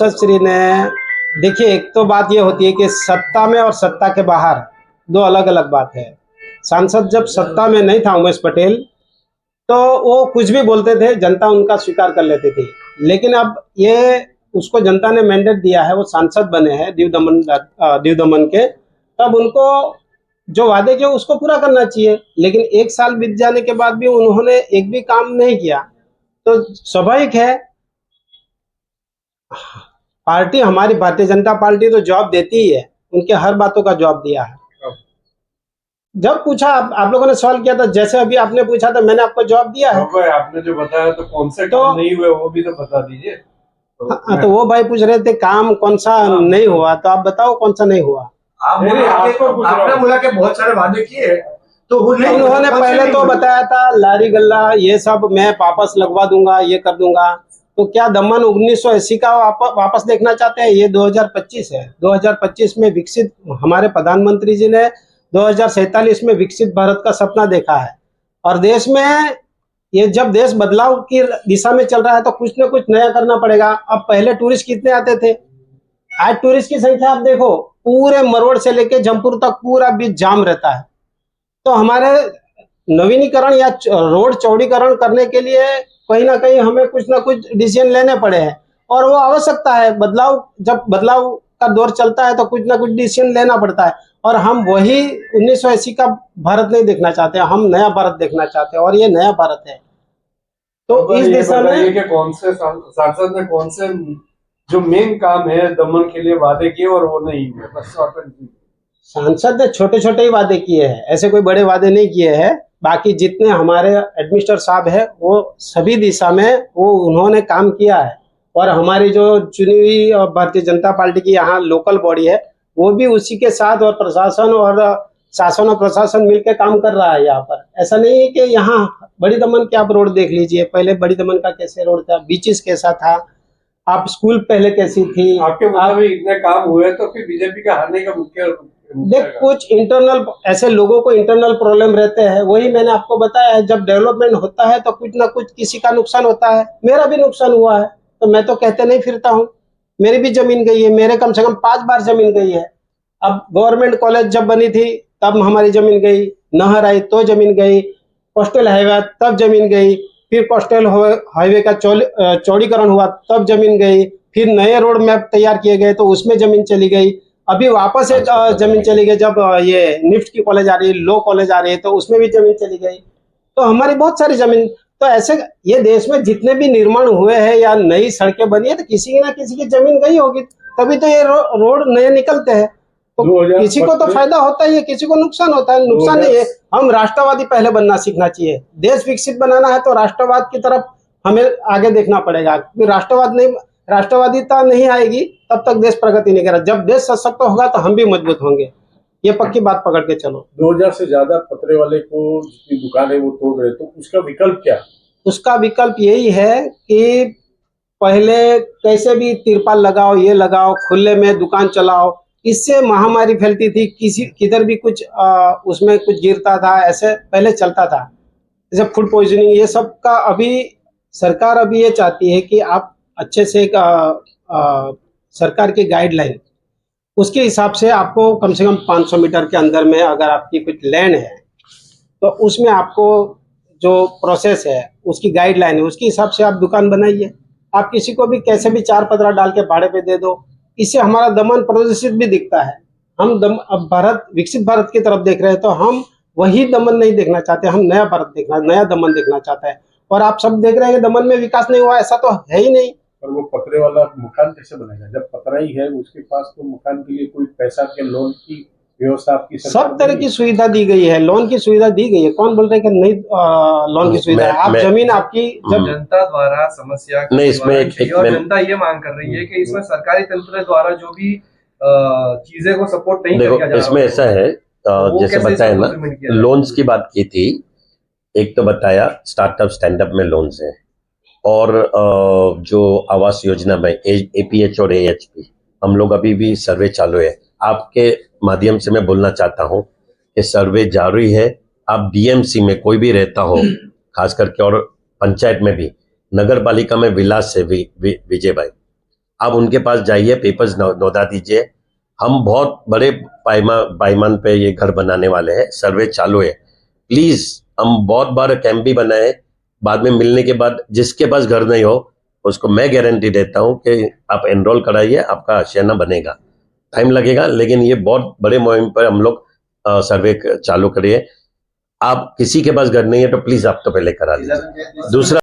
श्री ने, देखिए एक तो बात ये होती है कि सत्ता में और सत्ता के बाहर दो अलग अलग बात है। सांसद जब सत्ता में नहीं था उमेश पटेल, तो वो कुछ भी बोलते थे, जनता उनका स्वीकार कर लेती थी। लेकिन अब ये उसको जनता ने मैंडेट दिया है, वो सांसद बने हैं दीव दमन के, तब उनको जो वादे किए उसको पूरा करना चाहिए। लेकिन एक साल बीत जाने के बाद भी उन्होंने एक भी काम नहीं किया, तो स्वाभाविक है। पार्टी, हमारी भारतीय जनता पार्टी तो जवाब देती ही है, उनके हर बातों का जवाब दिया है। जब पूछा, आप लोगों ने सवाल किया था, जैसे अभी आपने पूछा था, मैंने आपको जवाब दिया है। आपने जो बताया तो कौन से काम नहीं हुए वो भी तो बता दीजिए। तो वो भाई पूछ रहे थे काम कौन सा नहीं हुआ, तो आप बताओ कौन सा नहीं हुआ। आपने बोला कि बहुत सारे वादे किए, तो उन्होंने पहले तो बताया था लारी गल्ला ये सब मैं वापस लगवा दूंगा, ये कर दूंगा। तो क्या दमन 1980 का वापस देखना चाहते हैं? ये 2025 है। 2025 में विकसित, हमारे प्रधानमंत्री जी ने 2047 में विकसित भारत का सपना देखा है। और देश में ये, जब देश बदलाव की दिशा में चल रहा है, तो कुछ ना कुछ नया करना पड़ेगा। अब पहले टूरिस्ट कितने आते थे, आज टूरिस्ट की संख्या आप देखो, पूरे मरोड़ से लेके जमपुर तक पूरा बीच जाम रहता है। तो हमारे नवीनीकरण या रोड चौड़ीकरण करने के लिए कहीं ना कहीं हमें कुछ ना कुछ डिसीजन लेने पड़े हैं, और वो आवश्यकता है। बदलाव, जब बदलाव का दौर चलता है तो कुछ ना कुछ डिसीजन लेना पड़ता है। और हम वही 1980 का भारत नहीं देखना चाहते, हम नया भारत देखना चाहते हैं, और ये नया भारत है। तो इस दिशा में कि कौन से सांसद ने कौन से जो मेन काम है दमन के लिए वादे किए और वो नहीं हुए, बस सांसद ने छोटे छोटे ही वादे किए हैं, ऐसे कोई बड़े वादे नहीं किए हैं। बाकी जितने हमारे एडमिनिस्ट्रेटर साहब है, वो सभी दिशा में वो उन्होंने काम किया है। और हमारी जो चुनी हुई भारतीय जनता पार्टी की यहाँ लोकल बॉडी है, वो भी उसी के साथ, और प्रशासन और शासन और प्रशासन मिलकर काम कर रहा है यहाँ पर। ऐसा नहीं है कि यहाँ बड़ी दमन के आप रोड देख लीजिए, पहले बड़ी दमन का कैसे रोड था, बीचेस कैसा था, आप स्कूल पहले कैसी थी। आपके मुताबिक इतने काम हुए तो फिर बीजेपी का हारने का मुख्य देख, कुछ इंटरनल ऐसे लोगों को इंटरनल प्रॉब्लम रहते हैं। वही मैंने आपको बताया है, जब डेवलपमेंट होता है तो कुछ ना कुछ किसी का नुकसान होता है। मेरा भी नुकसान हुआ है, तो मैं तो कहते नहीं फिरता हूँ। मेरी भी जमीन गई है, मेरे कम से कम 5 बार जमीन गई है। अब गवर्नमेंट कॉलेज जब बनी थी तब हमारी जमीन गई, नहर आई तो जमीन गई, कोस्टल हाईवे तब जमीन गई, फिर कोस्टल हाईवे का चौड़ीकरण हुआ तब जमीन गई, फिर नए रोड मैप तैयार किए गए तो उसमें जमीन चली गई। अभी वापस एक जमीन चली गई, जब ये निफ्ट की कॉलेज आ रही है, लो कॉलेज आ रही है, तो उसमें भी जमीन चली गई। तो हमारी बहुत सारी जमीन, तो ऐसे ये देश में जितने भी निर्माण हुए हैं या नई सड़कें बनी है, तो किसी ना किसी की जमीन गई होगी, तभी तो ये रोड नए निकलते हैं। तो किसी को तो फायदा होता ही है, किसी को नुकसान होता है। नुकसान नहीं है। हम राष्ट्रवादी पहले बनना सीखना चाहिए। देश विकसित बनाना है तो राष्ट्रवाद की तरफ हमें आगे देखना पड़ेगा। राष्ट्रवादिता नहीं आएगी तब तक देश प्रगति नहीं करेगा। जब देश सशक्त होगा तो हम भी मजबूत होंगे। ये पक्की बात पकड़ के चलो। 2000 से ज्यादा पतरे वाले को जितनी दुकान है वो तोड़ रहे, तो उसका विकल्प क्या? उसका विकल्प यही है कि पहले कैसे भी तिरपाल लगाओ, ये लगाओ, खुले में दुकान चलाओ। इससे महामारी फैलती थी, किधर भी कुछ उसमें कुछ गिरता था, ऐसे पहले चलता था। जैसे फूड पॉइजनिंग, ये सब का अभी सरकार अभी ये चाहती है कि आप अच्छे से एक सरकार की गाइडलाइन, उसके हिसाब से आपको कम से कम 500 मीटर के अंदर में अगर आपकी कुछ लैंड है, तो उसमें आपको जो प्रोसेस है, उसकी गाइडलाइन है, उसके हिसाब से आप दुकान बनाइए। आप किसी को भी कैसे भी 4 पतरा डाल के भाड़े पे दे दो। इससे हमारा दमन प्रदर्शित भी दिखता है। हम अब भारत, विकसित भारत की तरफ देख रहे हैं, तो हम वही दमन नहीं देखना चाहते, हम नया भारत देखना, नया दमन देखना चाहते हैं। और आप सब देख रहे हैं कि दमन में विकास नहीं हुआ, ऐसा तो है ही नहीं। और वो पतरे वाला मकान कैसे बनेगा जब पतरा ही है उसके पास? तो मकान के लिए कोई पैसा के लोन की व्यवस्था आपकी सब तरह की सुविधा दी गई है, लोन की सुविधा दी गई है। कौन बोल रहे हैं कि नहीं लोन की सुविधा है? आप जमीन आपकी जब जनता द्वारा समस्या नहीं, इसमें और जनता ये मांग कर रही है कि इसमें सरकारी तंत्र द्वारा जो भी चीजें को सपोर्ट नहीं किया जा रहा है। इसमें ऐसा है, जैसे बताया ना, लोन्स की बात की थी। एक तो बताया स्टार्टअप स्टैंडअप में लोन्स हैं, और जो आवास योजना में APH और AHP, हम लोग अभी भी सर्वे चालू है। आपके माध्यम से मैं बोलना चाहता हूं कि सर्वे जारी है। आप DMC में कोई भी रहता हो, खास करके, और पंचायत में भी, नगर पालिका में विलास से विजय भाई, आप उनके पास जाइए, पेपर्स नौदा दीजिए। हम बहुत बड़े पैमान पे ये घर बनाने वाले हैं, सर्वे चालू है। प्लीज, हम बहुत बार कैंप भी बनाए, बाद में मिलने के बाद जिसके पास घर नहीं हो उसको मैं गारंटी देता हूं कि आप एनरोल कराइए, आपका आशियाना बनेगा। टाइम लगेगा, लेकिन ये बहुत बड़े मुहिम पर हम लोग सर्वे चालू करिए। आप किसी के पास घर नहीं है तो प्लीज आप तो पहले करा लीजिए। दूसरा